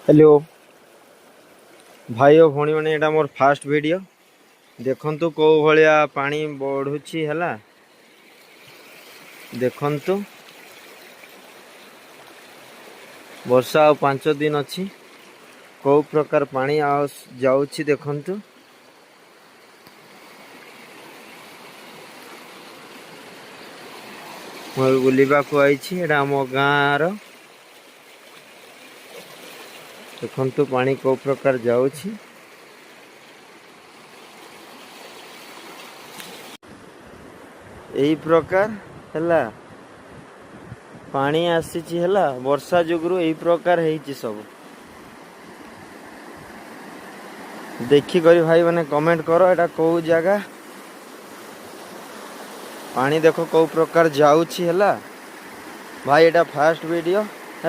Hello भाई और भौणी मैंने मोर फास्ट वीडियो देखंतु को भलिया पानी बढ़ुची हला देखंतु वर्षा आ 5 दिन अच्छी को प्रकार पानी जाऊची देखंतु मैं बुलिबा को आइछि एडा हमो गाँ रो देखंतु पानी को प्रकार जाऊची एही प्रकार हला पानी आसीची हला वर्षा जुगरु एही प्रकार हेची सब देखी करी भाई माने कमेंट करो एटा को जगह पानी देखो को प्रकार जाऊची हला भाई एटा फास्ट वीडियो।